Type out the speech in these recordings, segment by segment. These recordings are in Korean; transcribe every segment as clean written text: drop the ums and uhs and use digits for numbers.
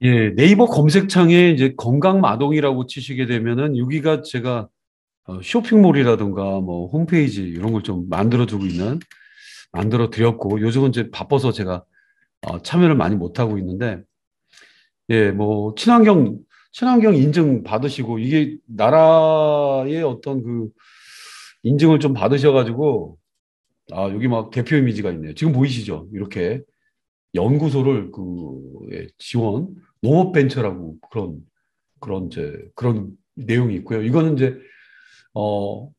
예, 네이버 검색창에 이제 건강마동이라고 치시게 되면은 여기가 제가 쇼핑몰이라든가 뭐 홈페이지 이런 걸 좀 만들어두고 있는 만들어 드렸고 요즘은 이제 바빠서 제가 참여를 많이 못 하고 있는데 예, 뭐 친환경 인증 받으시고 이게 나라의 어떤 그 인증을 좀 받으셔가지고 여기 막 대표 이미지가 있네요. 지금 보이시죠? 이렇게 연구소를 지원 농업벤처라고 그런 이제 그런 내용이 있고요. 이거는 이제 어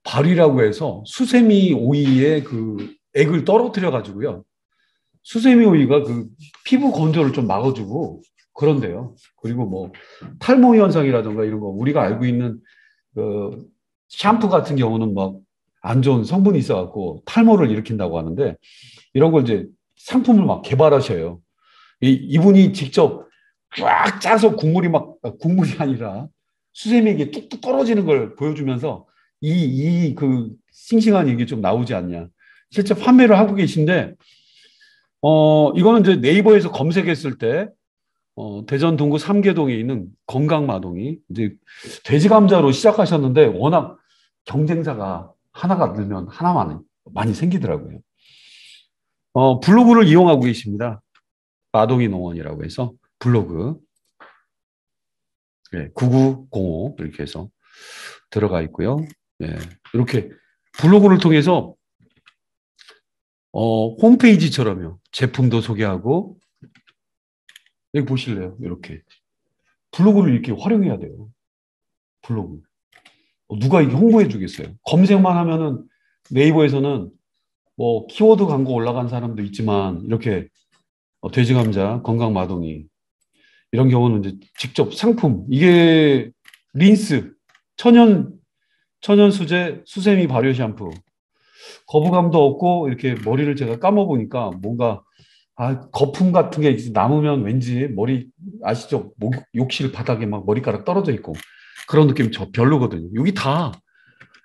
발이라고 해서 수세미 오이에 그 액을 떨어뜨려 가지고요. 수세미 오이가 그 피부 건조를 좀 막아주고 그런데요. 그리고 뭐 탈모 현상이라든가 이런 거 우리가 알고 있는 그 샴푸 같은 경우는 막 안 좋은 성분이 있어갖고 탈모를 일으킨다고 하는데 이런 걸 이제 상품을 막 개발하셔요. 이분이 직접 쫙 짜서 국물이 아니라 수세미에게 뚝뚝 떨어지는 걸 보여주면서 그 싱싱한 이게 좀 나오지 않냐. 실제 판매를 하고 계신데, 이거는 이제 네이버에서 검색했을 때, 대전 동구 삼계동에 있는 건강마동이 이제 돼지 감자로 시작하셨는데 워낙 경쟁자가 하나가 늘면 하나만 많이 생기더라고요. 블로그를 이용하고 계십니다. 마동이 농원이라고 해서 블로그. 예, 9905 이렇게 해서 들어가 있고요. 예, 이렇게 블로그를 통해서 홈페이지처럼요. 제품도 소개하고 여기 보실래요? 이렇게 블로그를 이렇게 활용해야 돼요. 블로그. 누가 이게 홍보해 주겠어요? 검색만 하면은 네이버에서는 뭐 키워드 광고 올라간 사람도 있지만 이렇게 돼지 감자, 건강 마동이 이런 경우는 이제 직접 상품 이게 린스 천연 수제 수세미 발효 샴푸 거부감도 없고 이렇게 머리를 제가 감아 보니까 뭔가 거품 같은 게 남으면 왠지 머리 아시죠? 욕실 바닥에 막 머리카락 떨어져 있고 그런 느낌 저 별로거든요. 여기 다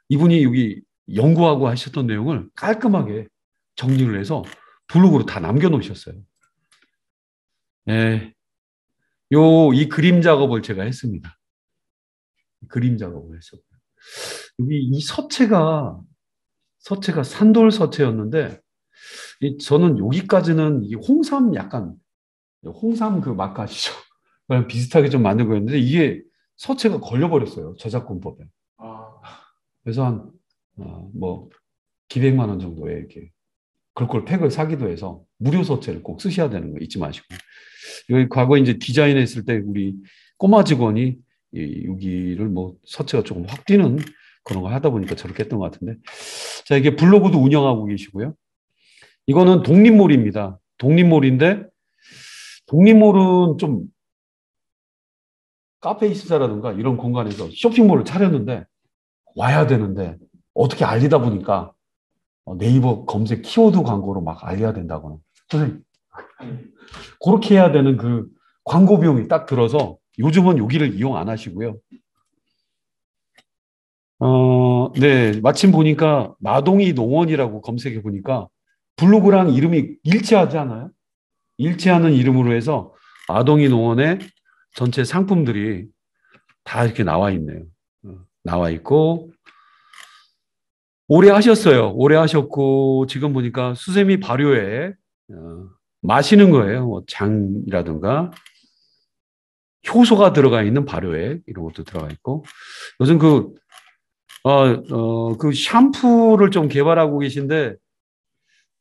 이분이 여기 연구하고 하셨던 내용을 깔끔하게 정리를 해서 블로그로 다 남겨놓으셨어요. 예, 이 그림 작업을 제가 했습니다. 그림 작업을 했었고요. 여기 이 서체가 산돌 서체였는데 저는 여기까지는 이 홍삼 약간 홍삼 그 마크 아시죠? 그냥 비슷하게 좀 만들고 있는데 이게 서체가 걸려버렸어요. 저작권법에. 그래서 뭐 기백만 원 정도에 이렇게 그걸 팩을 사기도 해서 무료 서체를 꼭 쓰셔야 되는 거 잊지 마시고. 여기 과거에 이제 디자인했을 때 우리 꼬마 직원이 여기를 뭐 서체가 조금 확 뛰는 그런 거 하다 보니까 저렇게 했던 것 같은데. 자, 이게 블로그도 운영하고 계시고요. 이거는 독립몰입니다. 독립몰인데 독립몰은 좀 카페 이스타라든가 이런 공간에서 쇼핑몰을 차렸는데 와야 되는데 어떻게 알리다 보니까 네이버 검색 키워드 광고로 막 알려야 된다고는. 선생님, 그렇게 해야 되는 그 광고 비용이 딱 들어서 요즘은 여기를 이용 안 하시고요. 네, 마침 보니까 마동이 농원이라고 검색해 보니까 블로그랑 이름이 일치하지 않아요? 일치하는 이름으로 해서 마동이 농원의 전체 상품들이 다 이렇게 나와 있네요. 나와 있고 오래 하셨어요. 오래 하셨고 지금 보니까 수세미 발효에 마시는 거예요. 뭐 장이라든가 효소가 들어가 있는 발효액 이런 것도 들어가 있고 요즘 그 샴푸를 좀 개발하고 계신데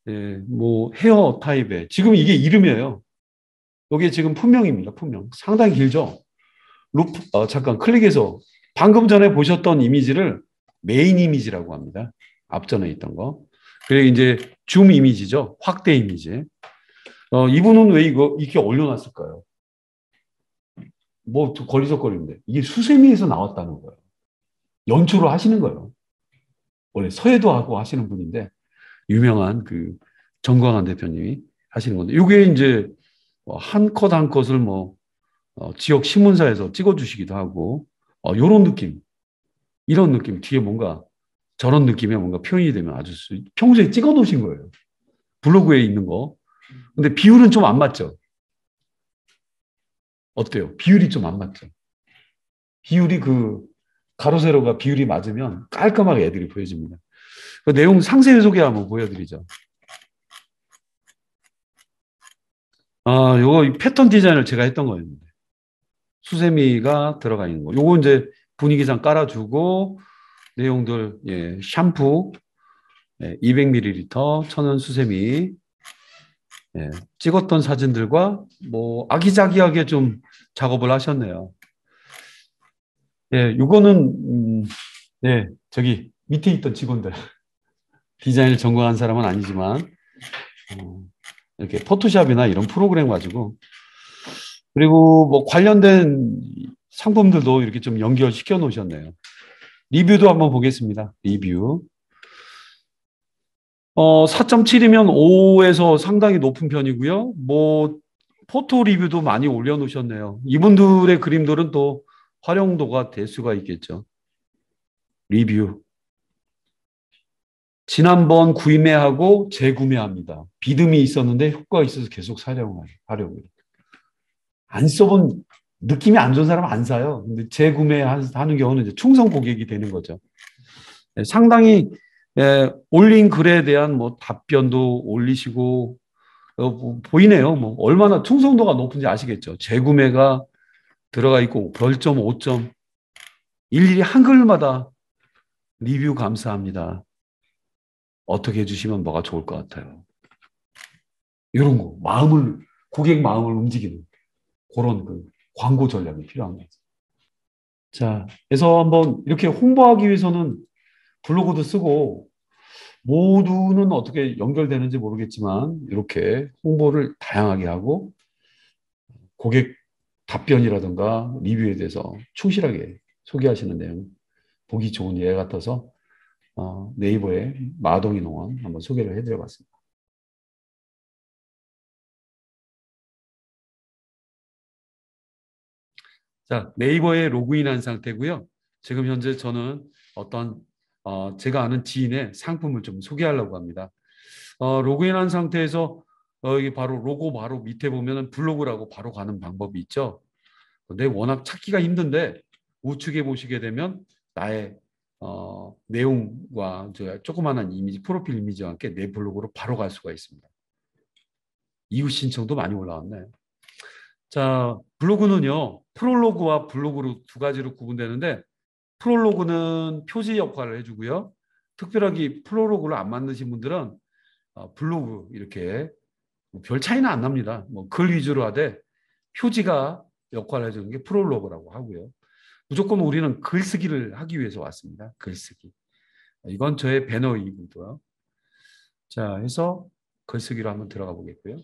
예, 뭐 헤어 타입에 지금 이게 이름이에요. 이게 지금 품명입니다. 품명 상당히 길죠. 잠깐 클릭해서 방금 전에 보셨던 이미지를 메인 이미지라고 합니다. 앞전에 있던 거. 그리고 이제 줌 이미지죠. 확대 이미지. 이분은 왜 이거 이렇게 올려놨을까요? 뭐 걸리적거리는데 이게 수세미에서 나왔다는 거예요. 연출을 하시는 거예요. 원래 서해도 하고 하시는 분인데 유명한 그 정광한 대표님이 하시는 건데 이게 이제 한 컷 한 컷을 뭐 지역 신문사에서 찍어주시기도 하고 이런 느낌, 이런 느낌 뒤에 뭔가 저런 느낌의 뭔가 표현이 되면 아주 평소에 찍어 놓으신 거예요. 블로그에 있는 거. 근데 비율은 좀 안 맞죠. 어때요? 비율이 좀 안 맞죠? 비율이 그 가로 세로가 비율이 맞으면 깔끔하게 애들이 보여집니다. 그 내용 상세히 소개 한번 보여드리죠. 요거 패턴 디자인을 제가 했던 거였는데 수세미가 들어가 있는 거. 요거 이제 분위기상 깔아주고 내용들 샴푸 200ml 천연 수세미 찍었던 사진들과 뭐 아기자기하게 좀 작업을 하셨네요. 요거는 저기 밑에 있던 직원들 디자인을 전공한 사람은 아니지만 이렇게 포토샵이나 이런 프로그램 가지고 그리고 뭐 관련된 상품들도 이렇게 좀 연결시켜 놓으셨네요. 리뷰도 한번 보겠습니다. 리뷰. 4.7이면 5에서 상당히 높은 편이고요. 뭐 포토 리뷰도 많이 올려놓으셨네요. 이분들의 그림들은 또 활용도가 될 수가 있겠죠. 리뷰. 지난번 구매하고 재구매합니다. 비듬이 있었는데 효과가 있어서 계속 사려고. 안 써본 느낌이 안 좋은 사람은 안 사요. 근데 재구매하는 경우는 이제 충성 고객이 되는 거죠. 상당히 올린 글에 대한 뭐 답변도 올리시고 보이네요. 뭐 얼마나 충성도가 높은지 아시겠죠. 재구매가 들어가 있고 별점 5점 일일이 한글마다 리뷰 감사합니다. 어떻게 해주시면 뭐가 좋을 것 같아요. 이런 거 고객 마음을 움직이는 그런 그 광고 전략이 필요한 거죠. 자, 그래서 한번 이렇게 홍보하기 위해서는 블로그도 쓰고 모두는 어떻게 연결되는지 모르겠지만 이렇게 홍보를 다양하게 하고 고객 답변이라든가 리뷰에 대해서 충실하게 소개하시는 내용 보기 좋은 예 같아서 네이버에 마동이 농원 한번 소개를 해드려봤습니다. 자, 네이버에 로그인한 상태고요. 지금 현재 저는 어떤 제가 아는 지인의 상품을 좀 소개하려고 합니다. 로그인한 상태에서 여기 바로 로고 바로 밑에 보면은 블로그라고 바로 가는 방법이 있죠. 근데 워낙 찾기가 힘든데 우측에 보시게 되면 나의 내용과 조그마한 이미지, 프로필 이미지와 함께 내 블로그로 바로 갈 수가 있습니다. 이후 신청도 많이 올라왔네. 자, 블로그는요, 프롤로그와 블로그로 두 가지로 구분되는데, 프롤로그는 표지 역할을 해주고요. 특별하게 프롤로그를 안 만드신 분들은 블로그 이렇게 별 차이는 안 납니다. 뭐 글 위주로 하되 표지가 역할을 해주는 게 프롤로그라고 하고요. 무조건 우리는 글쓰기를 하기 위해서 왔습니다. 글쓰기. 이건 저의 배너이고요. 자, 해서 글쓰기로 한번 들어가 보겠고요.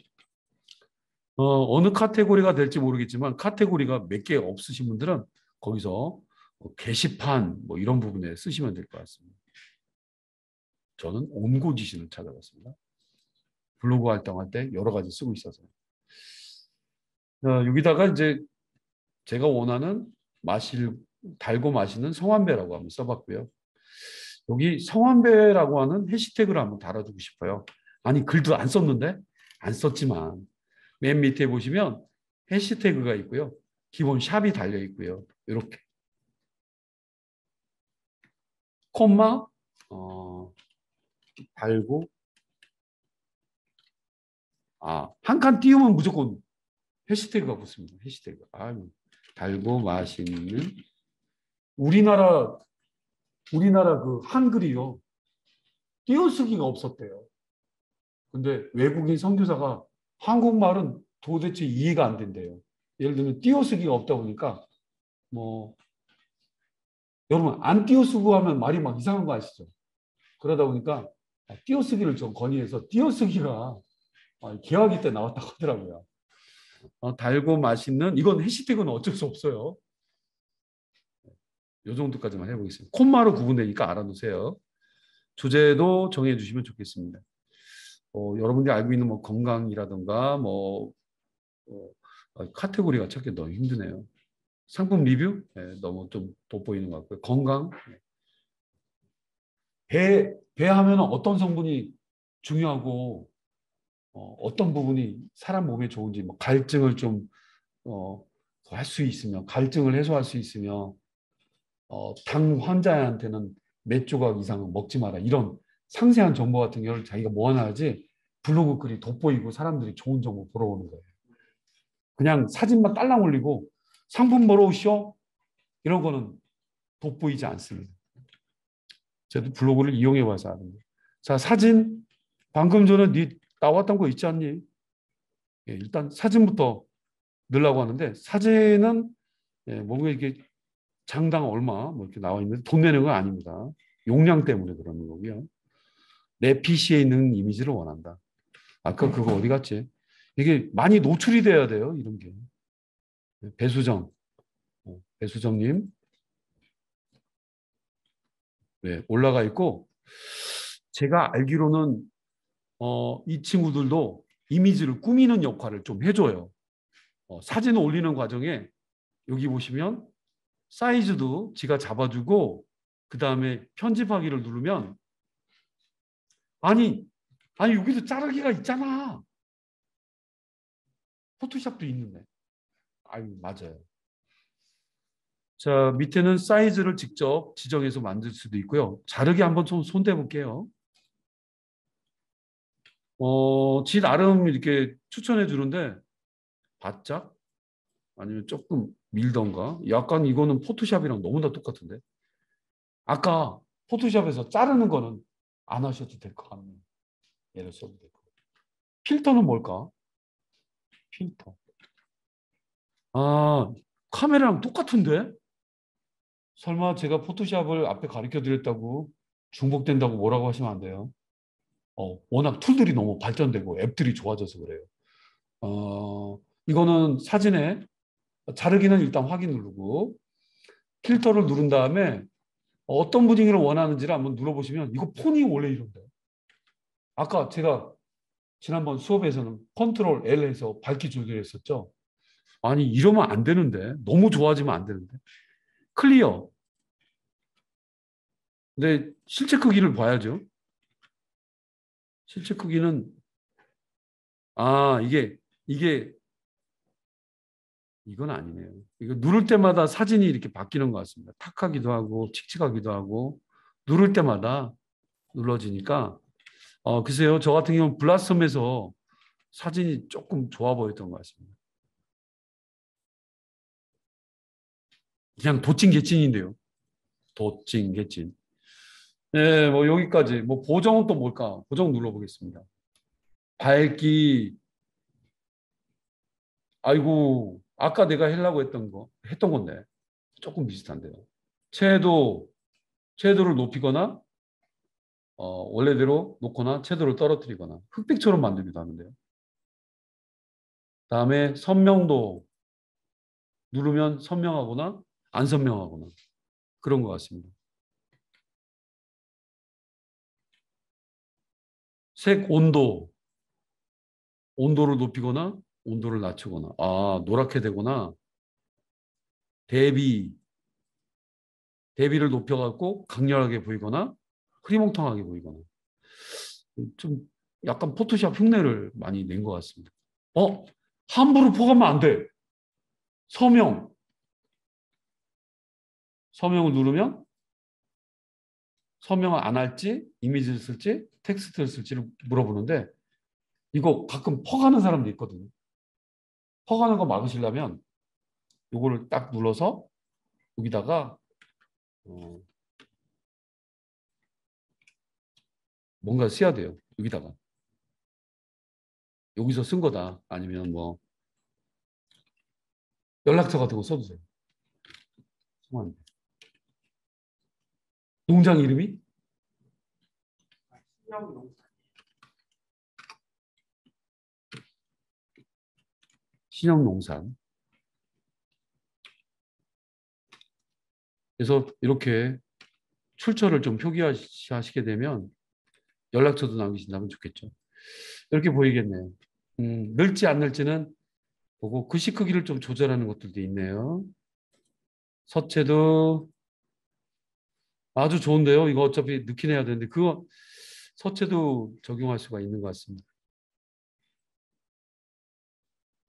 어느 카테고리가 될지 모르겠지만 카테고리가 몇 개 없으신 분들은 거기서 게시판 뭐 이런 부분에 쓰시면 될 것 같습니다. 저는 온고지신을 찾아봤습니다. 블로그 활동할 때 여러 가지 쓰고 있어서. 여기다가 이제 제가 원하는 달고 마시는 성환배라고 한번 써봤고요. 여기 성환배라고 하는 해시태그를 한번 달아두고 싶어요. 아니 글도 안 썼는데 안 썼지만 맨 밑에 보시면 해시태그가 있고요. 기본 샵이 달려 있고요. 이렇게 콤마 달고 한 칸 띄우면 무조건 해시태그가 붙습니다. 해시태그. 달고 맛있는 우리나라 그 한글이요. 띄어쓰기가 없었대요. 근데 외국인 선교사가 한국말은 도대체 이해가 안 된대요. 예를 들면 띄어쓰기가 없다 보니까 뭐 여러분 안 띄어쓰고 하면 말이 막 이상한 거 아시죠? 그러다 보니까 띄어쓰기를 좀 건의해서 띄어쓰기가 개화기 때 나왔다고 하더라고요. 달고 맛있는 이건 해시태그는 어쩔 수 없어요. 이 정도까지만 해보겠습니다. 콤마로 구분되니까 알아두세요. 주제도 정해주시면 좋겠습니다. 여러분들이 알고 있는 뭐 건강이라든가 뭐 카테고리가 찾기 너무 힘드네요. 상품 리뷰 너무 좀 돋보이는 것 같고요. 건강 배 하면 어떤 성분이 중요하고 어떤 부분이 사람 몸에 좋은지 뭐 갈증을 좀 할 수 있으며 갈증을 해소할 수 있으며 당 환자한테는 몇 조각 이상은 먹지 마라. 이런 상세한 정보 같은 경우를 자기가 모아놔야지 블로그 글이 돋보이고 사람들이 좋은 정보 보러 오는 거예요. 그냥 사진만 딸랑 올리고 상품 보러 오시오? 이런 거는 돋보이지 않습니다. 저도 블로그를 이용해 봐서 아는데. 자, 사진. 방금 전에 네 나왔던 거 있지 않니? 예, 일단 사진부터 넣으려고 하는데 사진은 뭔가 이게 장당 얼마 뭐 이렇게 나와 있는데 돈 내는 건 아닙니다. 용량 때문에 그러는 거고요. 내 PC에 있는 이미지를 원한다. 아까 그거 어디 갔지? 이게 많이 노출이 돼야 돼요. 이런 게. 배수정. 배수정님. 네, 올라가 있고 제가 알기로는 이 친구들도 이미지를 꾸미는 역할을 좀 해줘요. 사진을 올리는 과정에 여기 보시면 사이즈도 지가 잡아주고 그 다음에 편집하기를 누르면 아니 여기도 자르기가 있잖아. 포토샵도 있는데. 아유 맞아요. 자 밑에는 사이즈를 직접 지정해서 만들 수도 있고요. 자르기 한번 좀 손대 볼게요. 지 나름 이렇게 추천해 주는데 바짝 아니면 조금 밀던가 약간 이거는 포토샵이랑 너무나 똑같은데 아까 포토샵에서 자르는 거는 안 하셔도 될 것 같네요. 얘를 써도 될 것 같아요. 필터는 뭘까? 필터. 아, 카메라랑 똑같은데? 설마 제가 포토샵을 앞에 가르쳐 드렸다고 중복된다고 뭐라고 하시면 안 돼요. 워낙 툴들이 너무 발전되고 앱들이 좋아져서 그래요. 이거는 사진에 자르기는 일단 확인 누르고 필터를 누른 다음에 어떤 분위기를 원하는지를 한번 눌러보시면 이거 폰이 원래 이런데 아까 제가 지난번 수업에서는 컨트롤 L 해서 밝기 조절했었죠. 아니 이러면 안 되는데 너무 좋아지면 안 되는데 클리어. 근데 실제 크기를 봐야죠. 실제 크기는 이게 이건 아니네요. 이거 누를 때마다 사진이 이렇게 바뀌는 것 같습니다. 탁하기도 하고 칙칙하기도 하고 누를 때마다 눌러지니까 글쎄요. 저 같은 경우는 블라썸에서 사진이 조금 좋아 보였던 것 같습니다. 그냥 도찐 개찐인데요. 도찐 개찐. 네, 뭐 여기까지. 뭐 보정은 또 뭘까? 보정 눌러보겠습니다. 밝기. 아이고, 아까 내가 하려고 했던 건데 조금 비슷한데요. 채도, 채도를 높이거나 원래대로 놓거나 채도를 떨어뜨리거나 흑백처럼 만들기도 하는데요. 다음에 선명도 누르면 선명하거나 안 선명하거나 그런 것 같습니다. 색 온도, 온도를 높이거나 온도를 낮추거나 노랗게 되거나 대비, 대비를 높여갖고 강렬하게 보이거나 흐리멍텅하게 보이거나 좀 약간 포토샵 흉내를 많이 낸 것 같습니다. 함부로 포함하면 안 돼. 서명. 서명을 누르면 서명을 안 할지 이미지를 쓸지 텍스트를 쓸지를 물어보는데 이거 가끔 퍼가는 사람도 있거든요. 퍼가는 거 막으시려면 이거를 딱 눌러서 여기다가 뭔가 써야 돼요. 여기다가. 여기서 쓴 거다. 아니면 뭐 연락처 같은 거 써주세요. 농장 이름이? 신영농산. 그래서 이렇게 출처를 좀 표기하시게 되면 연락처도 남기신다면 좋겠죠. 이렇게 보이겠네요. 늘지 안 늘지는 보고 글씨 크기를 좀 조절하는 것들도 있네요. 서체도 아주 좋은데요. 이거 어차피 넣긴 해야 되는데 그거 서체도 적용할 수가 있는 것 같습니다.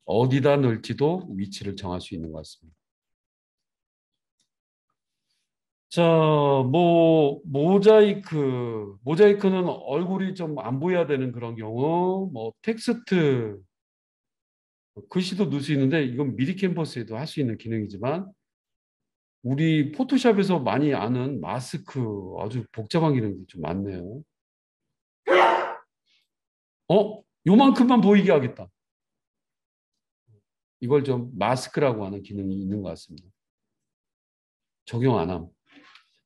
어디다 넣을지도 위치를 정할 수 있는 것 같습니다. 자, 모자이크는 얼굴이 좀 안 보여야 되는 그런 경우, 뭐 텍스트, 글씨도 넣을 수 있는데 이건 미리 캠퍼스에도 할 수 있는 기능이지만 우리 포토샵에서 많이 아는 마스크 아주 복잡한 기능이 좀 많네요. 요만큼만 보이게 하겠다. 이걸 좀 마스크라고 하는 기능이 있는 것 같습니다. 적용 안 함.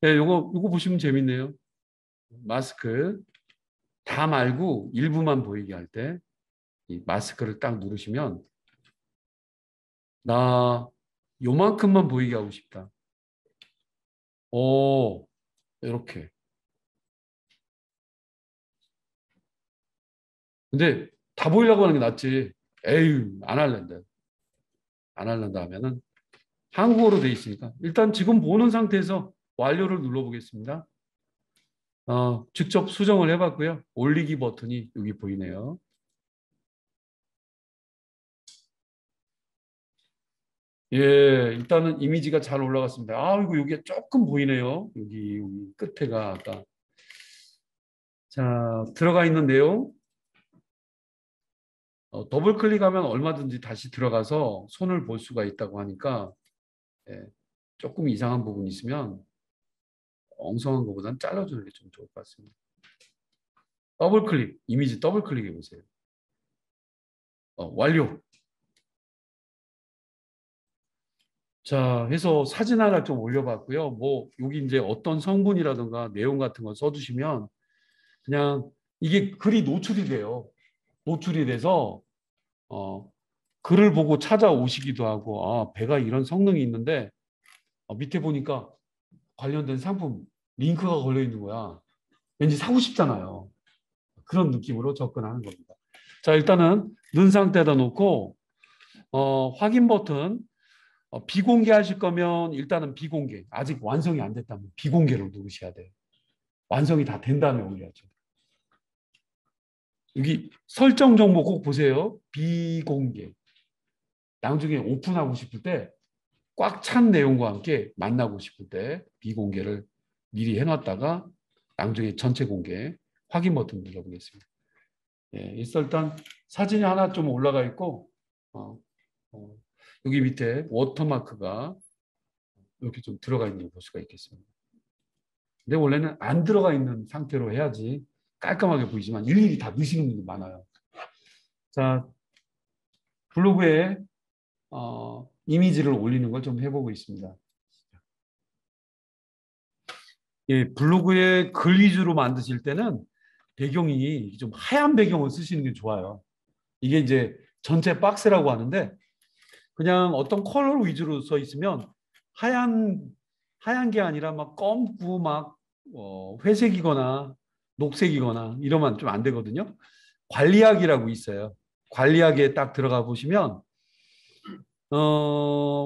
네, 요거 보시면 재밌네요. 마스크 다 말고 일부만 보이게 할 때 이 마스크를 딱 누르시면 나 요만큼만 보이게 하고 싶다. 오, 이렇게. 근데 다 보이려고 하는 게 낫지. 에휴, 안 할랜다. 안 할랜다 하면은 한국어로 돼 있으니까 일단 지금 보는 상태에서 완료를 눌러보겠습니다. 직접 수정을 해봤고요. 올리기 버튼이 여기 보이네요. 예, 일단은 이미지가 잘 올라갔습니다. 이거 여기에 조금 보이네요. 여기 끝에가 아까. 자, 들어가 있는 내용. 더블 클릭하면 얼마든지 다시 들어가서 손을 볼 수가 있다고 하니까 예, 조금 이상한 부분이 있으면 엉성한 것보다는 잘라주는 게 좀 좋을 것 같습니다. 더블 클릭, 이미지 더블 클릭해 보세요. 완료. 자, 해서 사진 하나 좀 올려봤고요. 뭐 여기 이제 어떤 성분이라든가 내용 같은 거 써주시면 그냥 이게 글이 노출이 돼요. 노출이 돼서 글을 보고 찾아오시기도 하고 배가 이런 성능이 있는데 밑에 보니까 관련된 상품 링크가 걸려 있는 거야. 왠지 사고 싶잖아요. 그런 느낌으로 접근하는 겁니다. 자, 일단은 넣은 상태에다 놓고 확인 버튼 비공개하실 거면 일단은 비공개. 아직 완성이 안 됐다면 비공개로 누르셔야 돼요. 완성이 다 된 다음에 올려야죠. 여기 설정 정보 꼭 보세요. 비공개. 나중에 오픈하고 싶을 때 꽉 찬 내용과 함께 만나고 싶을 때 비공개를 미리 해놨다가 나중에 전체 공개 확인 버튼 눌러보겠습니다. 예, 일단 사진이 하나 좀 올라가 있고 어, 어, 여기 밑에 워터마크가 이렇게 좀 들어가 있는 걸 볼 수가 있겠습니다. 근데 원래는 안 들어가 있는 상태로 해야지 깔끔하게 보이지만 일일이 다 넣으시는 분이 많아요. 자, 블로그에 이미지를 올리는 걸 좀 해보고 있습니다. 예, 블로그에 글 위주로 만드실 때는 배경이 좀 하얀 배경을 쓰시는 게 좋아요. 이게 이제 전체 박스라고 하는데 그냥 어떤 컬러 위주로 써 있으면 하얀 하얀 게 아니라 막 검고 막 회색이거나 녹색이거나 이러면 좀 안 되거든요. 관리하기라고 있어요. 관리하기에 딱 들어가 보시면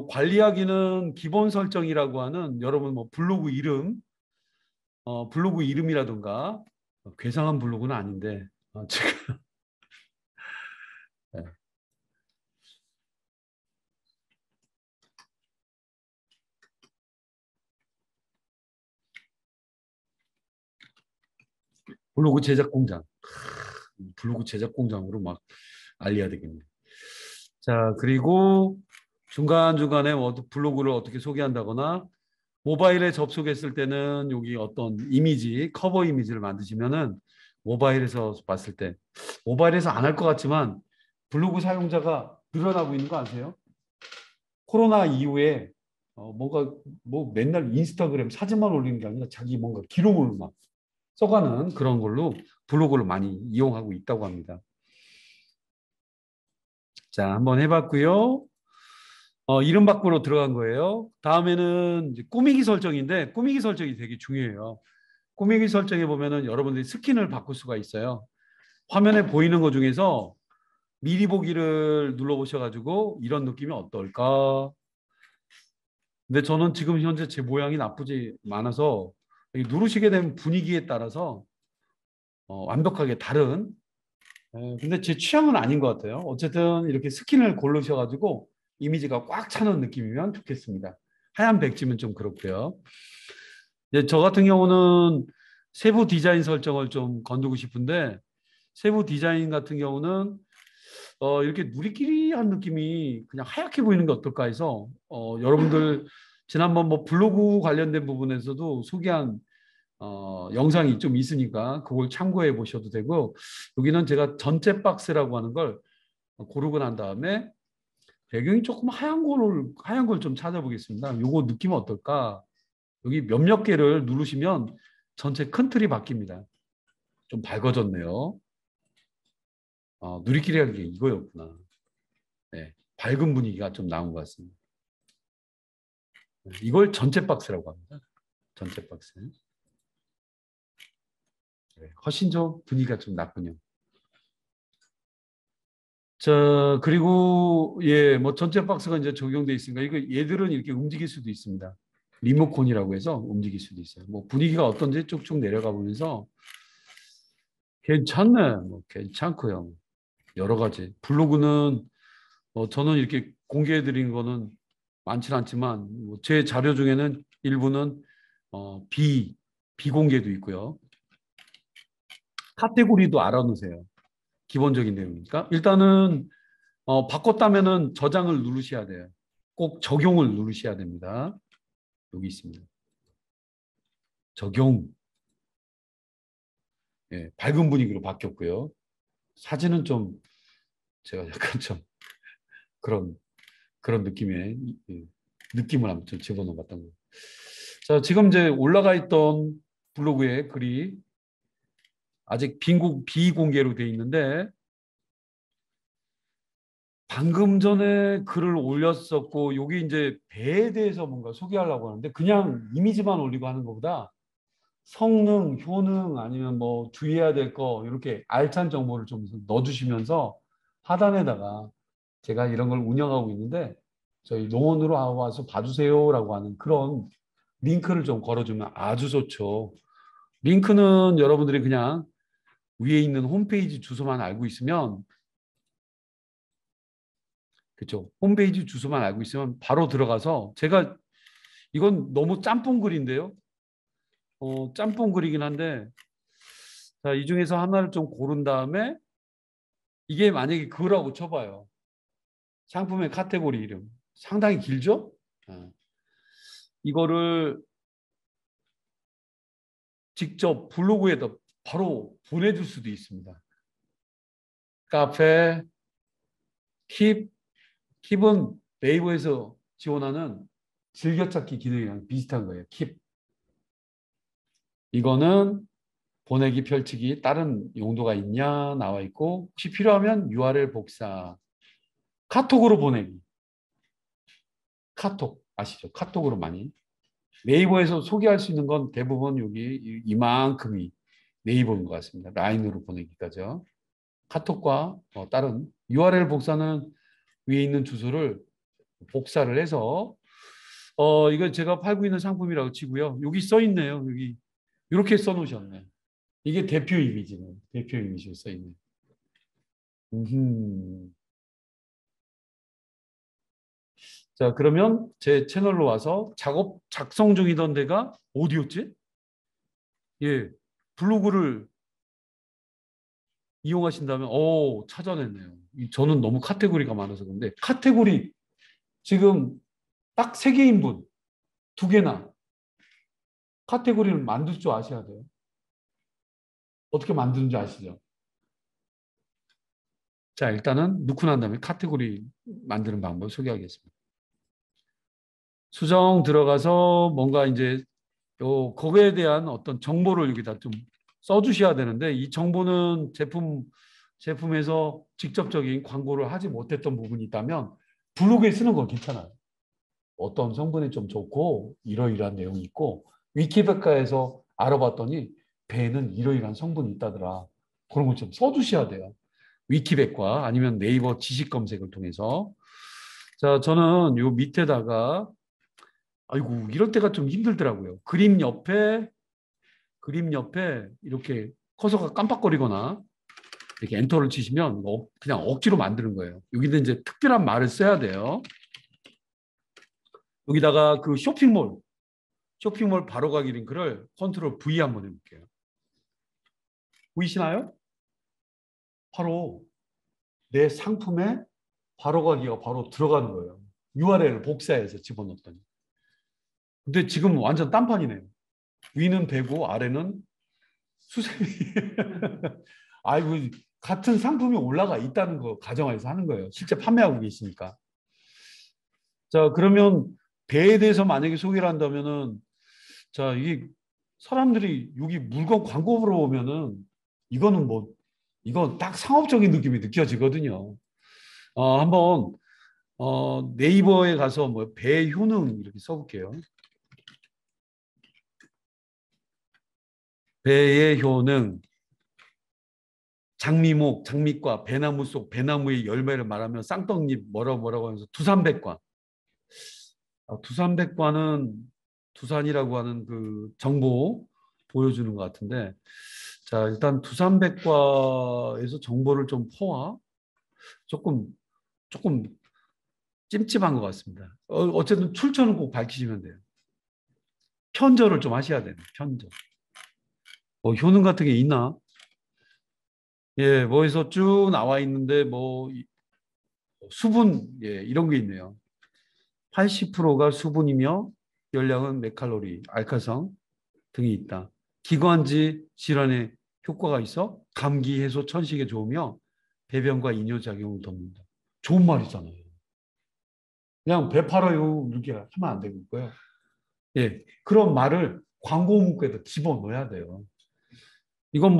관리하기는 기본 설정이라고 하는 여러분 뭐 블로그 이름이라든가 괴상한 블로그는 아닌데 제가 네. 블로그 제작 공장 블로그 제작 공장으로 막 알려야 되겠네요. 자, 그리고 중간중간에 블로그를 어떻게 소개한다거나 모바일에 접속했을 때는 여기 어떤 이미지, 커버 이미지를 만드시면은 모바일에서 봤을 때 모바일에서 안 할 것 같지만 블로그 사용자가 늘어나고 있는 거 아세요? 코로나 이후에 뭔가 뭐 맨날 인스타그램 사진만 올리는 게 아니라 자기 뭔가 기록을 막 써가는 그런 걸로 블로그를 많이 이용하고 있다고 합니다. 자, 한번 해봤고요. 이름 밖으로 들어간 거예요. 다음에는 이제 꾸미기 설정인데 꾸미기 설정이 되게 중요해요. 꾸미기 설정에 보면은 여러분들이 스킨을 바꿀 수가 있어요. 화면에 보이는 것 중에서 미리 보기를 눌러보셔가지고 이런 느낌이 어떨까? 근데 저는 지금 현재 제 모양이 나쁘지 않아서 누르시게 되면 분위기에 따라서 완벽하게 다른 근데 제 취향은 아닌 것 같아요. 어쨌든 이렇게 스킨을 고르셔가지고 이미지가 꽉 차는 느낌이면 좋겠습니다. 하얀 백지면 좀 그렇고요. 저 같은 경우는 세부 디자인 설정을 좀 건두고 싶은데 세부 디자인 같은 경우는 이렇게 누리끼리 한 느낌이 그냥 하얗게 보이는 게 어떨까 해서 여러분들 지난번 뭐 블로그 관련된 부분에서도 소개한 영상이 좀 있으니까 그걸 참고해 보셔도 되고 여기는 제가 전체 박스라고 하는 걸 고르고 난 다음에 배경이 조금 하얀 걸 좀 찾아보겠습니다. 요거 느낌 어떨까? 여기 몇몇 개를 누르시면 전체 큰 틀이 바뀝니다. 좀 밝아졌네요. 누리끼리 하는 게 이거였구나. 네, 밝은 분위기가 좀 나온 것 같습니다. 이걸 전체 박스라고 합니다. 전체 박스. 네, 훨씬 좀 분위기가 좀 나쁘네요. 그리고, 예, 뭐 전체 박스가 이제 적용돼 있으니까, 이거 얘들은 이렇게 움직일 수도 있습니다. 리모컨이라고 해서 움직일 수도 있어요. 뭐 분위기가 어떤지 쭉쭉 내려가 보면서, 괜찮네. 뭐 괜찮고요. 여러 가지. 블로그는, 저는 이렇게 공개해 드린 거는 많지는 않지만, 뭐제 자료 중에는 일부는, 비공개도 있고요. 카테고리도 알아놓으세요. 기본적인 내용이니까. 일단은, 바꿨다면은 저장을 누르셔야 돼요. 꼭 적용을 누르셔야 됩니다. 여기 있습니다. 적용. 예, 밝은 분위기로 바뀌었고요. 사진은 좀 제가 약간 좀 그런 느낌의 느낌을 한번 좀 집어넣어봤던 거예요. 자, 지금 이제 올라가 있던 블로그에 글이 아직 비공개로 돼 있는데 방금 전에 글을 올렸었고 여기 이제 배에 대해서 뭔가 소개하려고 하는데 그냥 이미지만 올리고 하는 것보다 성능, 효능 아니면 뭐 주의해야 될 거 이렇게 알찬 정보를 좀 넣어주시면서 하단에다가 제가 이런 걸 운영하고 있는데 저희 농원으로 와서 봐주세요라고 하는 그런 링크를 좀 걸어주면 아주 좋죠. 링크는 여러분들이 그냥 위에 있는 홈페이지 주소만 알고 있으면 그렇죠. 홈페이지 주소만 알고 있으면 바로 들어가서 제가 이건 너무 짬뽕 글인데요. 짬뽕 글이긴 한데 자, 이 중에서 하나를 좀 고른 다음에 이게 만약에 그거라고 쳐봐요. 상품의 카테고리 이름. 상당히 길죠? 이거를 직접 블로그에다 바로 보내줄 수도 있습니다. 카페, 킵은 네이버에서 지원하는 즐겨찾기 기능이랑 비슷한 거예요. 킵. 이거는 보내기, 펼치기, 다른 용도가 있냐 나와 있고 혹시 필요하면 URL 복사. 카톡으로 보내기. 카톡 아시죠? 카톡으로 많이. 네이버에서 소개할 수 있는 건 대부분 여기 이만큼이 네이버인 것 같습니다. 라인으로 보내기까지요. 카톡과 다른 URL 복사는 위에 있는 주소를 복사를 해서 이거 제가 팔고 있는 상품이라고 치고요. 여기 써 있네요. 여기 이렇게 써 놓으셨네. 이게 대표 이미지네. 대표 이미지로 써 있네. 자, 그러면 제 채널로 와서 작성 중이던 데가 어디였지? 예, 블로그를 이용하신다면, 찾아냈네요. 저는 너무 카테고리가 많아서 그런데, 카테고리 지금 딱 세 개인 분, 두 개나 카테고리를 만들 줄 아셔야 돼요. 어떻게 만드는지 아시죠? 자, 일단은 넣고 난 다음에 카테고리 만드는 방법 소개하겠습니다. 수정 들어가서 뭔가 이제 거기에 대한 어떤 정보를 여기다 좀 써주셔야 되는데 이 정보는 제품에서 직접적인 광고를 하지 못했던 부분이 있다면 블로그에 쓰는 건 괜찮아요. 어떤 성분이 좀 좋고 이러이러한 내용이 있고 위키백과에서 알아봤더니 배에는 이러이러한 성분이 있다더라. 그런 걸 좀 써주셔야 돼요. 위키백과 아니면 네이버 지식 검색을 통해서. 자, 저는 요 밑에다가 아이고 이럴 때가 좀 힘들더라고요. 그림 옆에 이렇게 커서가 깜빡거리거나 이렇게 엔터를 치시면 그냥 억지로 만드는 거예요. 여기는 이제 특별한 말을 써야 돼요. 여기다가 그 쇼핑몰 바로 가기 링크를 컨트롤 V 한번 해볼게요. 보이시나요? 바로 내 상품에 바로 가기가 바로 들어가는 거예요. URL을 복사해서 집어넣었더니. 근데 지금 완전 딴판이네요. 위는 되고 아래는 수세미. 아이고, 같은 상품이 올라가 있다는 거 가정하에서 하는 거예요. 실제 판매하고 계시니까. 자, 그러면 배에 대해서 만약에 소개를 한다면은, 자, 이 사람들이 여기 물건 광고 보러 오면은 이거는 뭐, 이건 딱 상업적인 느낌이 느껴지거든요. 한번 네이버에 가서 뭐 배 효능 이렇게 써볼게요. 배의 효능, 장미목, 장미과, 배나무 속 배나무의 열매를 말하면 쌍떡잎 뭐라고 하면서 두산백과. 두산백과는 두산이라고 하는 그 정보 보여주는 것 같은데, 자, 일단 두산백과에서 정보를 좀 퍼와 조금 찜찜한 것 같습니다. 어쨌든 출처는 꼭 밝히시면 돼요. 편저를 좀 하셔야 돼요. 편저. 효능 같은 게 있나? 예, 뭐에서 쭉 나와 있는데 수분, 예, 이런 게 있네요. 80%가 수분이며 열량은 메칼로리, 알카성 등이 있다. 기관지 질환에 효과가 있어 감기 해소, 천식에 좋으며 배변과 이뇨 작용을 돕는다. 좋은 말이잖아요. 그냥 배 팔아요 이렇게 하면 안 되고요. 예, 그런 말을 광고 문구에다 집어넣어야 돼요. 이건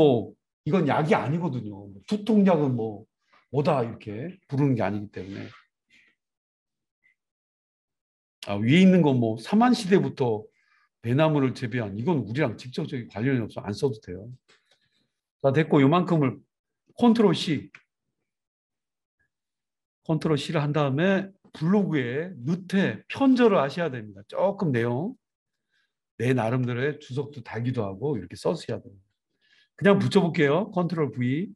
이건 약이 아니거든요. 두통약은 뭐다 이렇게 부르는 게 아니기 때문에. 위에 있는 건 삼한시대부터 배나무를 재배한 이건 우리랑 직접적인 관련이 없어 안 써도 돼요. 자, 됐고 요만큼을 컨트롤 C 컨트롤 C를 한 다음에 블로그에 늦에 편절을 하셔야 됩니다. 조금 내용 내 나름대로의 주석도 달기도 하고 이렇게 써주셔야 됩니다. 그냥 붙여볼게요. 컨트롤 V.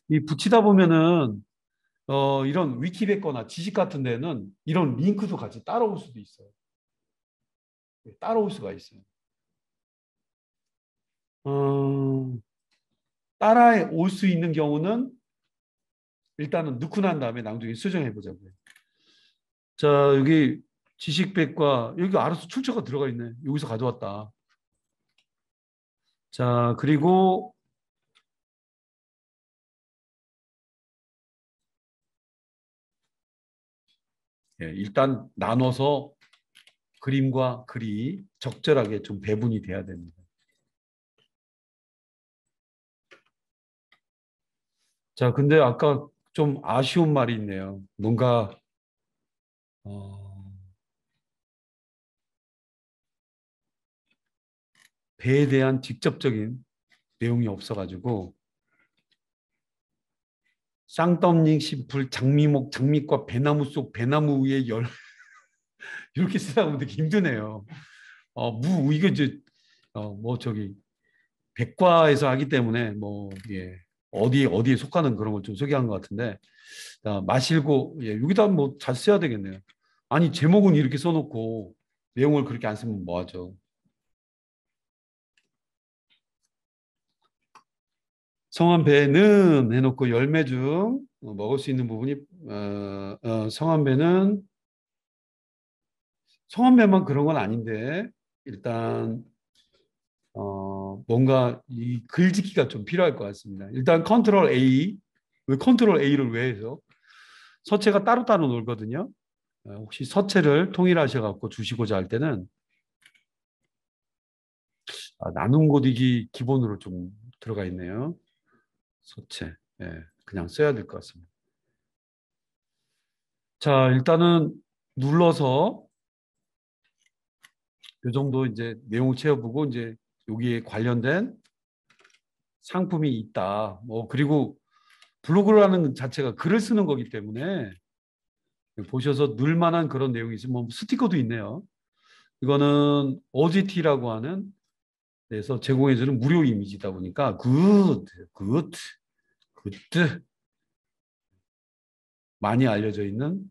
이 붙이다 보면은 이런 위키백과나 지식 같은 데는 이런 링크도 같이 따라올 수도 있어요. 따라올 수가 있어요. 따라올 수 있는 경우는 일단은 넣고 난 다음에 나중에 수정해 보자고요. 자, 여기 지식백과 여기 알아서 출처가 들어가 있네. 여기서 가져왔다. 자, 그리고 일단 나눠서 그림과 글이 적절하게 좀 배분이 돼야 됩니다. 자, 근데 아까 좀 아쉬운 말이 있네요. 뭔가 배에 대한 직접적인 내용이 없어가지고 쌍떡잎 심풀 장미목 장미과 배나무 속 배나무 위에 열 이렇게 쓰다 보면 되게 힘드네요. 이게 이제 저기 백과에서 하기 때문에 예, 어디에 속하는 그런 걸 좀 소개한 것 같은데 마실고 예, 여기다 잘 써야 되겠네요. 아니 제목은 이렇게 써놓고 내용을 그렇게 안 쓰면 뭐하죠? 성한 배는 해놓고 열매 중 먹을 수 있는 부분이 성한 배는 성한 배만 그런 건 아닌데 일단 뭔가 이 글짓기가 좀 필요할 것 같습니다. 일단 컨트롤 A 왜 컨트롤 A를 왜 해서 서체가 따로따로 놀거든요. 혹시 서체를 통일하셔 갖고 주시고자 할 때는 나눔 고딕이 기본으로 좀 들어가 있네요. 서체. 예, 그냥 써야 될 것 같습니다. 자, 일단은 눌러서 이 정도 이제 내용을 채워보고 이제 여기에 관련된 상품이 있다. 그리고 블로그라는 자체가 글을 쓰는 거기 때문에 보셔서 넣을 만한 그런 내용이 있으면 스티커도 있네요. 이거는 OGT라고 하는 데서 제공해주는 무료 이미지다 보니까 굿. 굿즈 많이 알려져 있는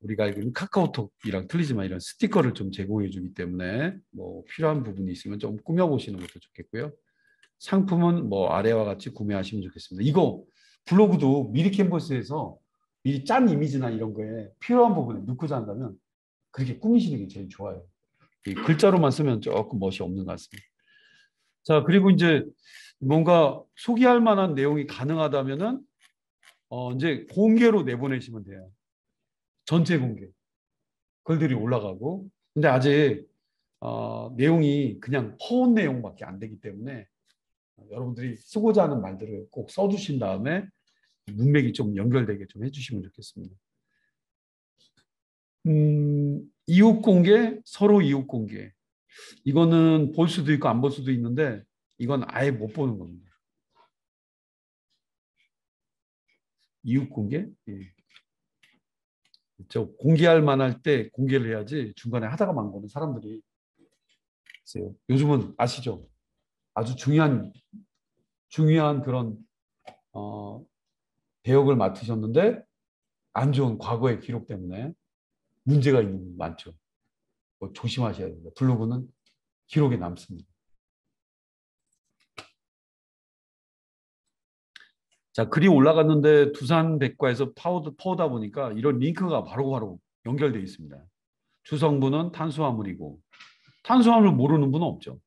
우리가 알고 있는 카카오톡이랑 틀리지만 이런 스티커를 좀 제공해 주기 때문에 뭐 필요한 부분이 있으면 좀 꾸며보시는 것도 좋겠고요. 상품은 뭐 아래와 같이 구매하시면 좋겠습니다. 이거 블로그도 미리 캔버스에서 미리 짠 이미지나 이런 거에 필요한 부분에 넣고자 한다면 그렇게 꾸미시는 게 제일 좋아요. 이 글자로만 쓰면 조금 멋이 없는 것 같습니다. 자, 그리고 이제 뭔가 소개할 만한 내용이 가능하다면은 이제 공개로 내보내시면 돼요. 전체 공개. 글들이 올라가고. 근데 아직 내용이 그냥 허운 내용밖에 안 되기 때문에 여러분들이 쓰고자 하는 말들을 꼭 써주신 다음에 문맥이 좀 연결되게 좀 해주시면 좋겠습니다. 이웃 공개, 서로 이웃 공개. 이거는 볼 수도 있고 안 볼 수도 있는데 이건 아예 못 보는 겁니다. 이웃 공개? 예. 저 공개할 만할 때 공개를 해야지 중간에 하다가 만 거는 사람들이 있어요. 요즘은 아시죠? 아주 중요한 그런 어, 대역을 맡으셨는데 안 좋은 과거의 기록 때문에 문제가 있는 분 많죠. 조심하셔야 됩니다. 블로그는 기록에 남습니다. 자, 글이 올라갔는데 두산 백과에서 퍼오다 보니까 이런 링크가 바로바로 연결되어 있습니다. 주성분은 탄수화물이고 탄수화물 모르는 분은 없죠.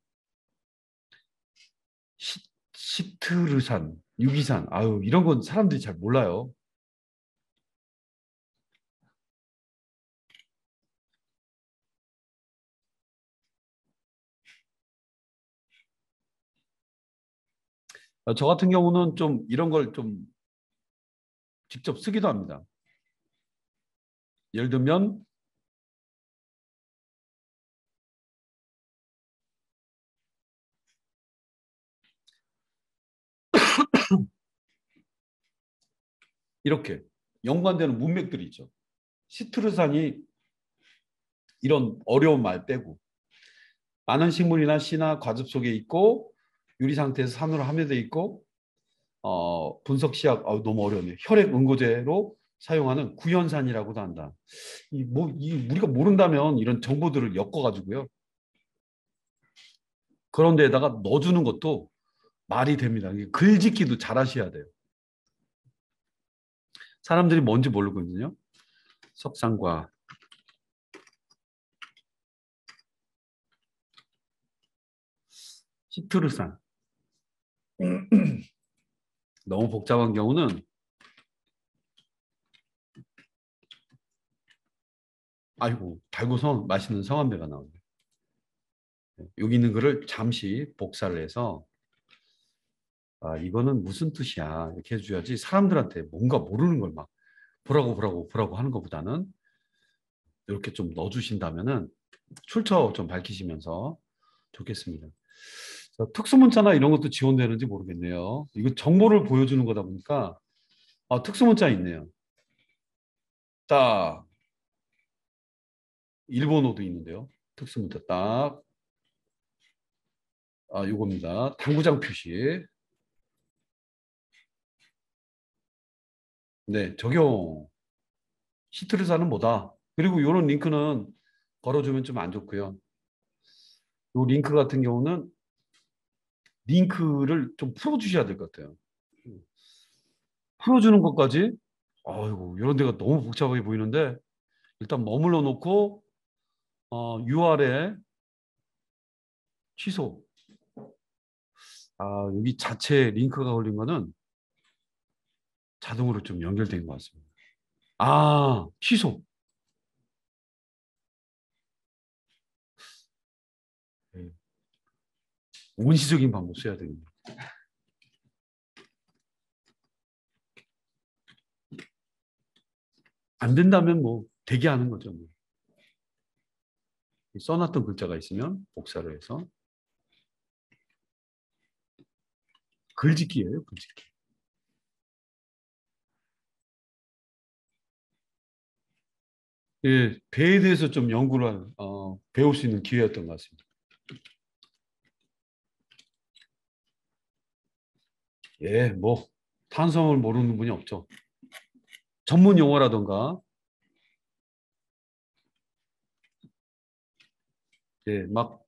시, 시트르산, 유기산, 아유 이런 건 사람들이 잘 몰라요. 저 같은 경우는 좀 이런 걸 좀 직접 쓰기도 합니다. 예를 들면 이렇게 연관되는 문맥들이 있죠. 시트르산이 이런 어려운 말 빼고 많은 식물이나 씨나 과즙 속에 있고 유리 상태에서 산으로 함유되어 있고 분석 시약 너무 어려운데 혈액 응고제로 사용하는 구연산이라고도 한다. 우리가 모른다면 이런 정보들을 엮어가지고요. 그런 데에다가 넣어주는 것도 말이 됩니다. 글짓기도 잘 하셔야 돼요. 사람들이 뭔지 모르거든요. 석상과 시트르산. 너무 복잡한 경우는 아이고 달고서 맛있는 성함대가 나오네요. 여기 있는 글을 잠시 복사를 해서 이거는 무슨 뜻이야 이렇게 해줘야지 사람들한테 뭔가 모르는 걸 막 보라고 하는 것보다는 이렇게 좀 넣어주신다면은 출처 좀 밝히시면서 좋겠습니다. 특수문자나 이런 것도 지원되는지 모르겠네요. 이거 정보를 보여주는 거다 보니까 특수문자 있네요. 딱 일본어도 있는데요. 특수문자 딱 요겁니다. 당구장 표시. 네, 적용. 시트르사는 뭐다. 그리고 이런 링크는 걸어주면 좀 안 좋고요. 이 링크 같은 경우는 링크를 좀 풀어주셔야 될 것 같아요. 풀어주는 것까지 아이고 이런 데가 너무 복잡하게 보이는데 일단 머물러 놓고 URL 취소. 여기 자체 링크가 걸린 거는 자동으로 좀 연결된 것 같습니다. 취소. 네. 원시적인 방법 써야 됩니다. 안 된다면 뭐 대기하는 거죠. 뭐. 써놨던 글자가 있으면 복사를 해서 글짓기예요, 글짓기. 예, 배에 대해서 좀 연구를 배울 수 있는 기회였던 것 같습니다. 예, 뭐 탄수화물 모르는 분이 없죠. 전문 용어라던가 예, 막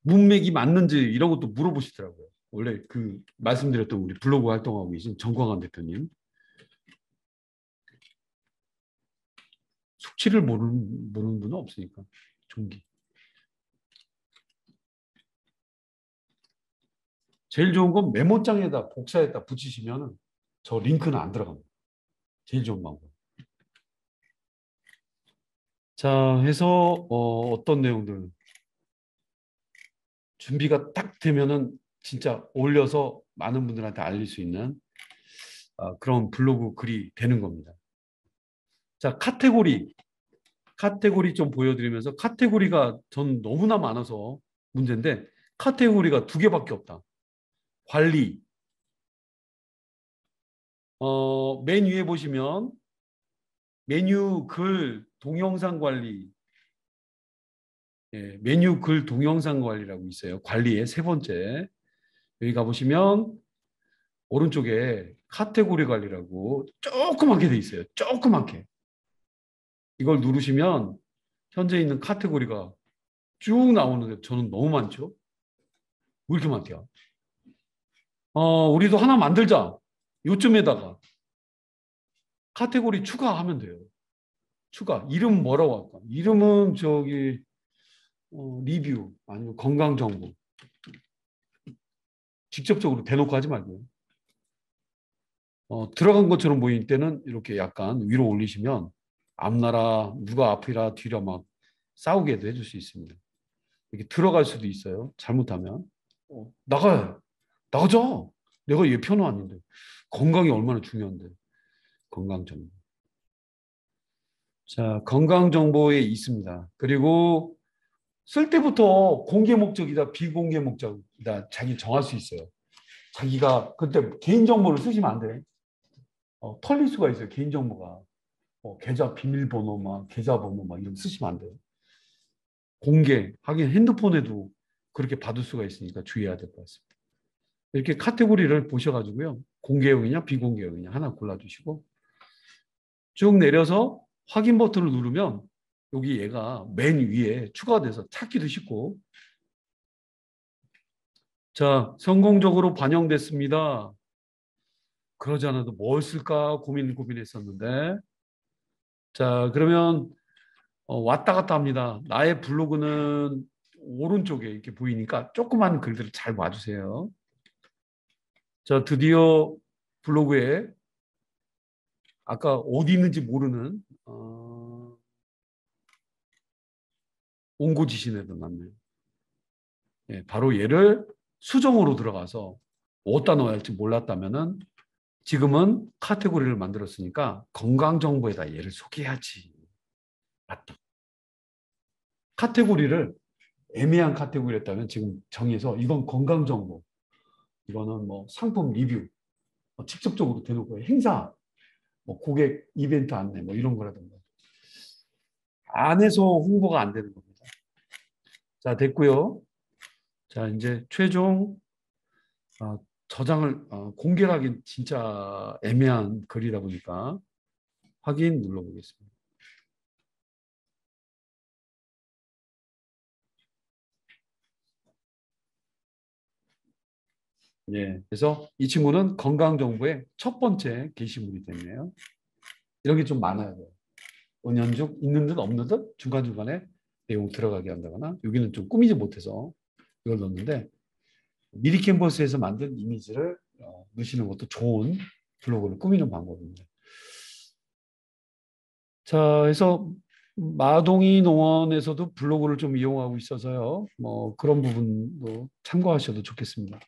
문맥이 맞는지 이런 것도 물어보시더라고요. 원래 그 말씀드렸던 우리 블로그 활동하고 계신 정광환 대표님 숙취를 모르는 분은 없으니까 종기. 제일 좋은 건 메모장에다 복사에다 붙이시면 저 링크는 안 들어갑니다. 제일 좋은 방법. 자, 해서 어떤 내용들 준비가 딱 되면은 진짜 올려서 많은 분들한테 알릴 수 있는 그런 블로그 글이 되는 겁니다. 자, 카테고리 좀 보여드리면서 카테고리가 전 너무나 많아서 문제인데 카테고리가 두 개밖에 없다. 관리. 맨 위에 보시면 메뉴 글 동영상 관리. 예, 메뉴 글 동영상 관리라고 있어요. 관리의 세 번째. 여기 가보시면 오른쪽에 카테고리 관리라고 조그맣게 돼 있어요. 조그맣게. 이걸 누르시면 현재 있는 카테고리가 쭉 나오는데 저는 너무 많죠? 왜 이렇게 많대요? 우리도 하나 만들자. 요쯤에다가 카테고리 추가하면 돼요. 추가. 이름 뭐라고 할까? 이름은 저기 리뷰 아니면 건강 정보. 직접적으로 대놓고 하지 말고요. 들어간 것처럼 보일 때는 이렇게 약간 위로 올리시면 앞나라 누가 앞이라 뒤라 막 싸우게도 해줄 수 있습니다. 이렇게 들어갈 수도 있어요. 잘못하면 나가요. 나가자. 내가 얘 편호 아닌데 건강이 얼마나 중요한데 건강 정보. 자, 건강 정보에 있습니다. 그리고 쓸 때부터 공개 목적이다, 비공개 목적이다 자기 정할 수 있어요. 자기가 그때 개인 정보를 쓰시면 안 돼. 털릴 수가 있어요. 개인 정보가 계좌 비밀번호 막 계좌번호 막 이런 거 쓰시면 안 돼요. 공개 하긴 핸드폰에도 그렇게 받을 수가 있으니까 주의해야 될 것 같습니다. 이렇게 카테고리를 보셔가지고요. 공개형이냐 비공개형이냐 하나 골라주시고 쭉 내려서 확인 버튼을 누르면 여기 얘가 맨 위에 추가돼서 찾기도 쉽고 자 성공적으로 반영됐습니다. 그러지 않아도 뭘 쓸까 고민했었는데 자 그러면 왔다 갔다 합니다. 나의 블로그는 오른쪽에 이렇게 보이니까 조그만 글들을 잘 봐주세요. 자 드디어 블로그에 아까 어디 있는지 모르는 옹고지신에도 났네요. 예, 바로 얘를 수정으로 들어가서 어디다 넣어야 할지 몰랐다면은 지금은 카테고리를 만들었으니까 건강정보에다 얘를 소개해야지. 맞다. 카테고리를 애매한 카테고리였다면 지금 정해서 이건 건강정보, 이거는 뭐 상품 리뷰, 직접적으로 대놓고 행사, 뭐 고객 이벤트 안내 뭐 이런 거라든가 안 해서 홍보가 안 되는 겁니다. 자, 됐고요. 자, 이제 최종 저장을 공개하기 진짜 애매한 글이다 보니까 확인 눌러보겠습니다. 예, 그래서 이 친구는 건강정보의 첫 번째 게시물이 됐네요. 이런 게 좀 많아야 돼요. 은연중 있는 듯 없는 듯 중간중간에 내용 들어가게 한다거나 여기는 좀 꾸미지 못해서 이걸 넣었는데 미리 캔버스에서 만든 이미지를 넣으시는 것도 좋은 블로그를 꾸미는 방법입니다. 자, 그래서 마동이 농원에서도 블로그를 좀 이용하고 있어서요. 뭐 그런 부분도 참고하셔도 좋겠습니다.